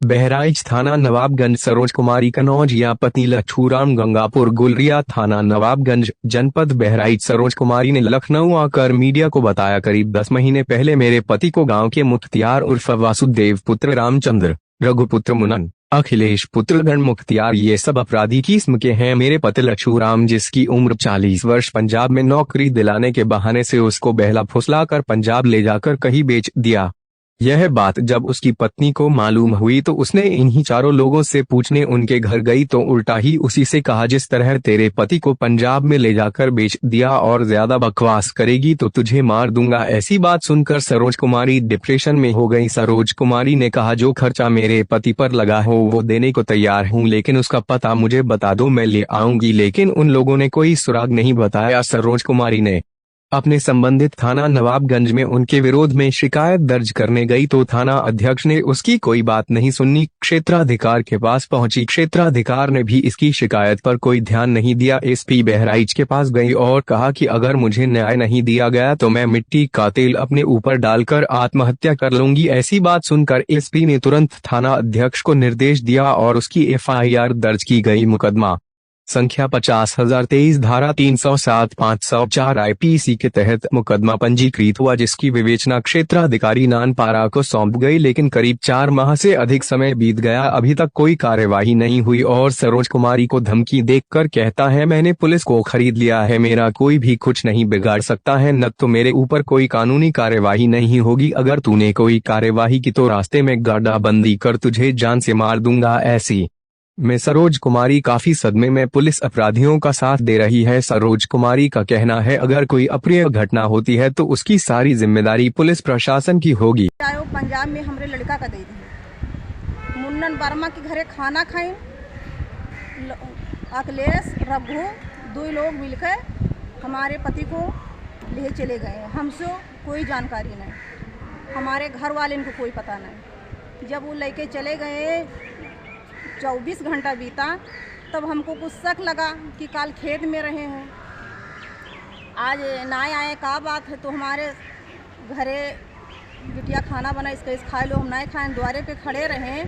बहराइच थाना नवाबगंज सरोज कुमारी कन्नौज या पति लच्छूराम गंगापुर गुलरिया थाना नवाबगंज जनपद बहराइच सरोज कुमारी ने लखनऊ आकर मीडिया को बताया, करीब 10 महीने पहले मेरे पति को गांव के मुख्तियार उर्फ वासुदेव पुत्र रामचंद्र, रघुपुत्र मुनन, अखिलेश पुत्र गण मुख्तियार ये सब अपराधी किस्म के हैं। मेरे पति लच्छूराम जिसकी उम्र 40 वर्ष पंजाब में नौकरी दिलाने के बहाने से उसको बहला फुसला कर पंजाब ले जाकर कहीं बेच दिया। यह बात जब उसकी पत्नी को मालूम हुई तो उसने इन्हीं चारों लोगों से पूछने उनके घर गई तो उल्टा ही उसी से कहा, जिस तरह तेरे पति को पंजाब में ले जाकर बेच दिया और ज्यादा बकवास करेगी तो तुझे मार दूंगा। ऐसी बात सुनकर सरोज कुमारी डिप्रेशन में हो गई। सरोज कुमारी ने कहा, जो खर्चा मेरे पति पर लगा हो वो देने को तैयार हूँ, लेकिन उसका पता मुझे बता दो, मैं ले आऊंगी। लेकिन उन लोगों ने कोई सुराग नहीं बताया। सरोज कुमारी ने अपने संबंधित थाना नवाबगंज में उनके विरोध में शिकायत दर्ज करने गई तो थाना अध्यक्ष ने उसकी कोई बात नहीं सुनी। क्षेत्राधिकार के पास पहुंची, क्षेत्राधिकार ने भी इसकी शिकायत पर कोई ध्यान नहीं दिया। एसपी बहराइच के पास गई और कहा कि अगर मुझे न्याय नहीं दिया गया तो मैं मिट्टी का तेल अपने ऊपर डालकर आत्महत्या कर लूंगी। ऐसी बात सुनकर एसपी ने तुरंत थाना अध्यक्ष को निर्देश दिया और उसकी FIR दर्ज की गई। मुकदमा संख्या 50,023 धारा 307 504 IPC के तहत मुकदमा पंजीकृत हुआ, जिसकी विवेचना क्षेत्राधिकारी नानपारा को सौंप गई। लेकिन करीब 4 माह से अधिक समय बीत गया, अभी तक कोई कार्यवाही नहीं हुई और सरोज कुमारी को धमकी देकर कहता है, मैंने पुलिस को खरीद लिया है, मेरा कोई भी कुछ नहीं बिगाड़ सकता है, न तो मेरे ऊपर कोई कानूनी कार्यवाही नहीं होगी, अगर तूने कोई कार्यवाही की तो रास्ते में गाड़ाबंदी कर तुझे जान से मार दूंगा। ऐसी में सरोज कुमारी काफी सदमे में पुलिस अपराधियों का साथ दे रही है। सरोज कुमारी का कहना है, अगर कोई अप्रिय घटना होती है तो उसकी सारी जिम्मेदारी पुलिस प्रशासन की होगी। पंजाब में हमारे लड़का का दे दी, मुन्नन वर्मा के घरे खाना खाए, अखिलेश रघु 2 लोग मिलकर हमारे पति को ले चले गए। हमसे कोई जानकारी नहीं, हमारे घर वाले इनको कोई पता नहीं। जब वो लेके चले गए 24 घंटा बीता, तब हमको कुछ शक लगा कि काल खेत में रहे हैं, आज ना आए, का बात है। तो हमारे घरे बिटिया खाना बना, इसका इस खा लो, हम ना खाएं। द्वारे पे खड़े रहे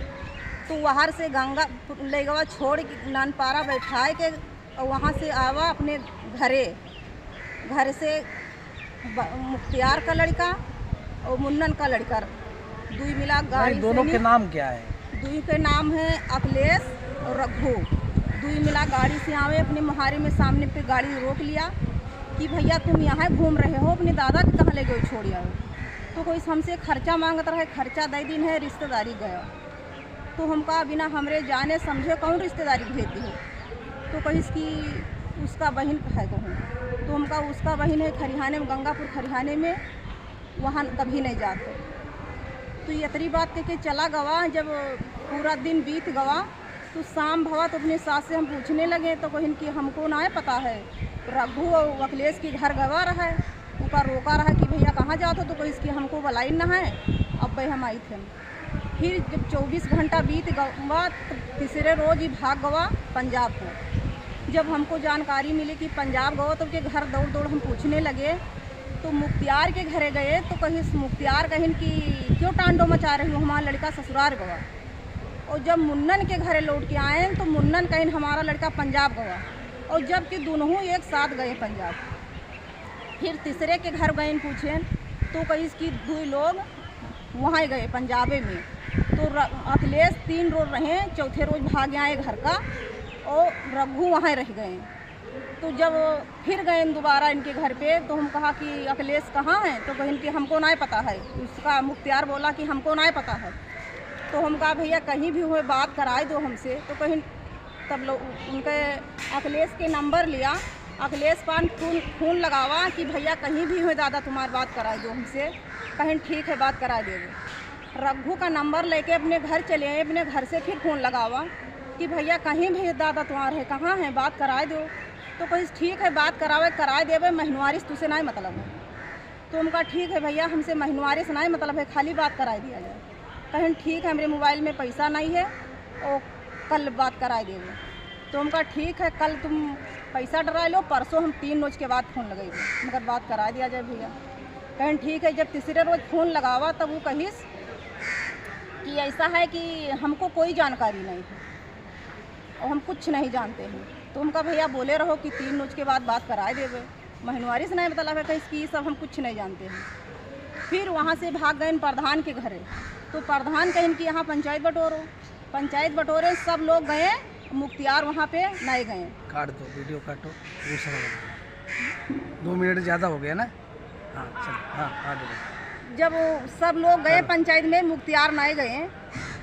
तो वहाँ से गंगा ले गवा छोड़ के नानपारा बैठाए के और वहाँ से आवा अपने घरे। घर से मुख्तियार का लड़का और मुन्नन का लड़का 2 मिला गाड़ी। दोनों के नाम क्या है? 2 के नाम है अखिलेश और रघु। 2 मिला गाड़ी से आवे, अपने मुहारे में सामने पे गाड़ी रोक लिया कि भैया तुम यहाँ घूम रहे हो, अपने दादा के कहाँ ले गए छोड़िया हो। तो कोई हमसे खर्चा मांगता रहे, खर्चा दे दिन है, रिश्तेदारी गया। तो हम कहा बिना हमरे जाने समझे कौन रिश्तेदारी भेज दी हो। तो कहीं इसकी उसका बहन है कहूँ, तो हम कहा उसका बहन है खरिहाने में, गंगापुर खरिहाने में, वहाँ कभी नहीं जाते। तो ये बात कह के चला गवा। जब पूरा दिन बीत गवा तो शाम भवा तो अपने सास से हम पूछने लगे तो कहीं कि हमको ना पता है, रघु और अखिलेश के घर गवा रहा है, ऊपर रोका रहा कि भैया कहाँ जाते, तो कोई इसकी हमको बलाई ना है। अब भाई हम आई थे। फिर जब 24 घंटा बीत गवा तो तीसरे रोज ही भाग गवा पंजाब को। जब हमको जानकारी मिली कि पंजाब गवा तो उसके घर दौड़ दौड़ हम पूछने लगे। तो मुख्तियार के घरे गए तो कहीं मुख्तियार कहीं कि क्यों टांडो मचा रही हो, हमारा लड़का ससुराल गवा। और जब मुन्नन के घरे लौट के आए तो मुन्नन कहीं हमारा लड़का पंजाब गवा, और जबकि दोनों एक साथ गए पंजाब। फिर तीसरे के घर गए पूछे तो कहीं इसकी 2 लोग वहाँ गए पंजाबे में। तो अखिलेश 3 रोज रहे, चौथे रोज भाग आए घर का और रघु वहाँ रह गए। तो जब फिर गए दोबारा इनके घर पे तो हम कहा कि अखिलेश कहाँ है, तो कहीं कि हमको ना पता है। उसका मुख्तियार बोला कि हमको ना पता है। तो हम कहा भैया कहीं भी हुए बात कराए दो हमसे। तो कहीं तब लोग उनके अखिलेश के नंबर लिया, अखिलेश पान फोन लगावा कि भैया कहीं भी हुए दादा तुम्हारी बात कराए दो हमसे। कहीं ठीक है बात करा देंगे। रघु का नंबर लेके अपने घर चले आए, अपने घर से फिर फ़ोन लगावा कि भैया कहीं भी दादा तुम्हारे कहाँ हैं, बात कराए दो। तो कहीं ठीक है बात कराए देवे, महीनवारी तुझसे ना मतलब है। तो उनका ठीक है भैया हमसे महीनवारी से नहीं मतलब है, खाली बात कराए दिया जाए। कहीं ठीक है, मेरे मोबाइल में पैसा नहीं है और कल बात कराए देवे। तो उनका ठीक है, कल तुम पैसा डरा लो, परसों हम 3 रोज के बाद फ़ोन लगेंगे, मगर बात करा दिया जाए भैया। कहीं ठीक है। जब तीसरे रोज फ़ोन लगावा तब वो कहिस कि ऐसा है कि हमको कोई जानकारी नहीं है और हम कुछ नहीं जानते हैं। तो उनका भैया बोले रहो कि 3 रोज के बाद बात कराए देवे। महीनवारी से नहीं बता है कि सब हम कुछ नहीं जानते हैं। फिर वहाँ से भाग गए प्रधान के घरे। तो प्रधान कहें कि यहाँ पंचायत बटोरे सब लोग गए, मुख्तियार वहाँ पे नहीं गए। काट दो, वीडियो काटो, 2 मिनट ज़्यादा हो गया ना। हाँ चल, हाँ आगे। जब सब लोग गए पंचायत में, मुख्तियार नहीं गए,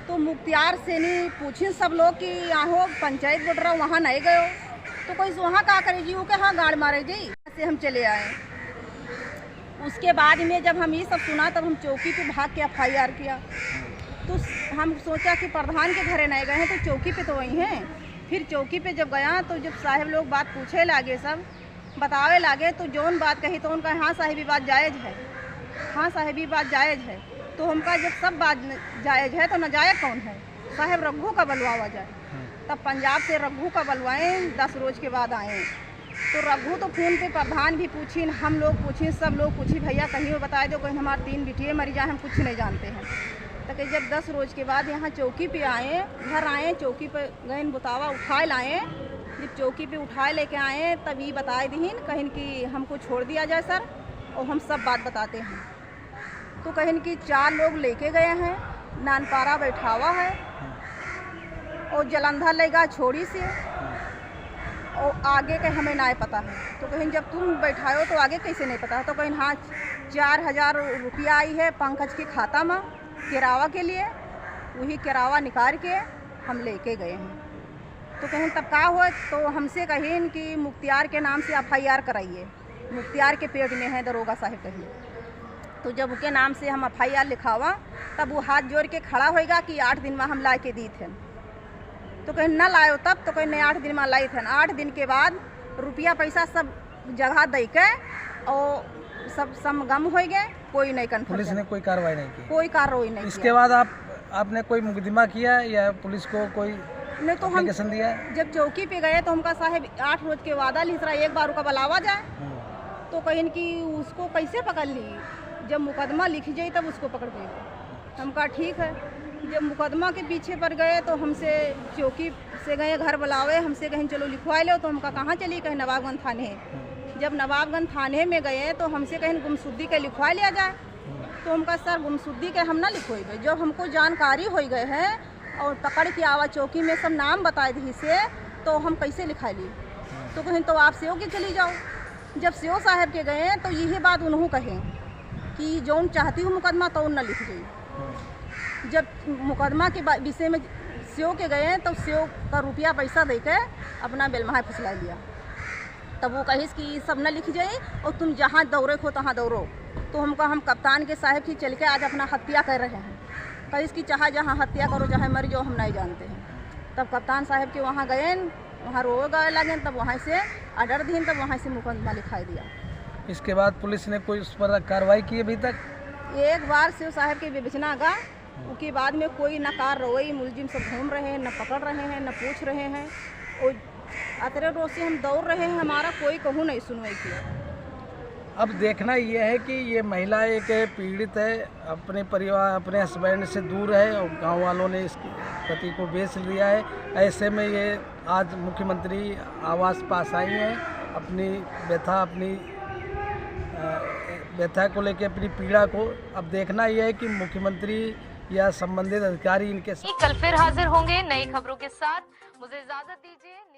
तो मुख्तियार से नहीं पूछे सब लोग कि आहो पंचायत बटोरा वहाँ नहीं गए, तो कोई वहाँ क्या करे जी, वो के हाँ गाड़ मारे जी। ऐसे हम चले आए। उसके बाद में जब हम ये सब सुना तब हम चौकी पे भाग के FIR किया। तो हम सोचा कि प्रधान के घरे नहीं गए हैं तो चौकी पे तो वही हैं। फिर चौकी पे जब गया तो जब साहब लोग बात पूछे लागे, सब बतावे लागे, तो जौन बात कही तो उनका हाँ साहिबी बात जायज़ है, हाँ साहिबी बात जायज़ है। तो हमका जब सब बात जायज़ है तो नाजायज़ कौन है? साहब रघु का बलवावा जाए। तब पंजाब से रघु का बलवाएँ, 10 रोज के बाद आए। तो रघु तो फ़ोन पे प्रधान भी पूछी, हम लोग पूछी, सब लोग पूछी, भैया कहीं वो बता दो, कहीं हमारे 3 बिटिया मरी जाए, हम कुछ नहीं जानते हैं। तो कि जब 10 रोज के बाद यहाँ चौकी पे आए, घर आए, चौकी पे गए, बुतावा उठाए लाए। जब चौकी पे उठाए लेके आए तब ये बताए दीन, कहीं कि हमको छोड़ दिया जाए सर, और हम सब बात बताते हैं। तो कहीं कि 4 लोग लेके गए हैं, नानपारा बैठावा है और जलंधर लेगा छोड़ी से, और आगे के हमें ना पता है। तो कहीं जब तुम बैठाओ तो आगे कैसे नहीं पता है? तो कहीं हाँ 4000 रुपया आई है पंकज के खाता में किरावा के लिए, वही किरावा निकाल के हम लेके गए हैं। तो कहीं तब का हो, तो हमसे कहें कि मुख्तियार के नाम से FIR कराइए, मुख्तियार के पेट में है दरोगा साहब कहिए। तो जब उसके नाम से हम FIR लिखावा तब वो हाथ जोड़ के खड़ा होएगा कि 8 दिन में हम ला के दी थे। तो कहीं न लाए तब, तो कहीं 8 दिन में लाई थे। 8 दिन के बाद रुपया पैसा सब जगह दे के और सब समगम हो गए, कोई नहीं कन्फर्म। पुलिस ने कोई कार्रवाई नहीं की? कोई कार्रवाई नहीं। इसके बाद आपने कोई मुकदमा किया या पुलिस को कोई नहीं? तो हम दिया? जब चौकी पे गए तो हमका साहब 8 रोज के वादा लिखरा, एक बार का बुलावा जाए। तो कहीं कि उसको कैसे पकड़ ली, जब मुकदमा लिख जाए तब उसको पकड़ गए। हमका ठीक है। जब मुकदमा के पीछे पर गए तो हमसे चौकी से गए घर बुलावे, हमसे कहीं चलो लिखवा लो, तो हमका कहाँ चली, कहीं नवाबगंज थाने। जब नवाबगंज थाने में गए तो हमसे कहीं गुमशुद्दी के लिखवा लिया जाए। तो हमका सर गुमशुद्दी के हम ना लिखवाए। जब हमको जानकारी हो गए है और पकड़ के आवा चौकी में सब नाम बताए दी से, तो हम कैसे लिखा ली? तो कहीं तो आप सेव के चली जाओ। जब सेव साहब के गए तो यही बात उन्होंने कहे कि जौन चाहती हूँ मुकदमा तो न लिख गई। जब मुकदमा के विषय में सेव के गए तो सेव का रुपया पैसा दे के अपना बेलमहा फुसला लिया। तब वो कहिस कि सब न लिख जाए और तुम जहाँ दौड़े हो तहाँ दौड़ो। तो हम कप्तान के साहब की चल के आज अपना हत्या कर रहे हैं। कहिस कि चाहे जहाँ हत्या करो, चाहे मर जाओ, हम नहीं जानते हैं। तब कप्तान साहब के वहाँ गए, वहाँ रोए गए लगे, तब वहाँ से ऑर्डर दिन, तब वहाँ से मुकदमा लिखाई दिया। इसके बाद पुलिस ने कोई उस पर कार्रवाई की अभी तक? एक बार शिव साहब की विवेचना गा, उसके बाद में कोई न कार्रवाई, मुलजिम सब घूम रहे हैं, न पकड़ रहे हैं, न पूछ रहे हैं। और अतरे रोज से हम दौड़ रहे हैं, हमारा कोई कहूँ नहीं सुनवाई किया। अब देखना ये है कि ये महिला एक पीड़ित है, अपने परिवार, अपने हस्बैंड से दूर है और गांव वालों ने इसके पति को बेच लिया है। ऐसे में ये आज मुख्यमंत्री आवास पास आई हैं, अपनी व्यथा को लेकर, अपनी पीड़ा को। अब देखना यह है कि मुख्यमंत्री या संबंधित अधिकारी इनके साथ कल फिर हाजिर होंगे नई खबरों के साथ। मुझे इजाजत दीजिए।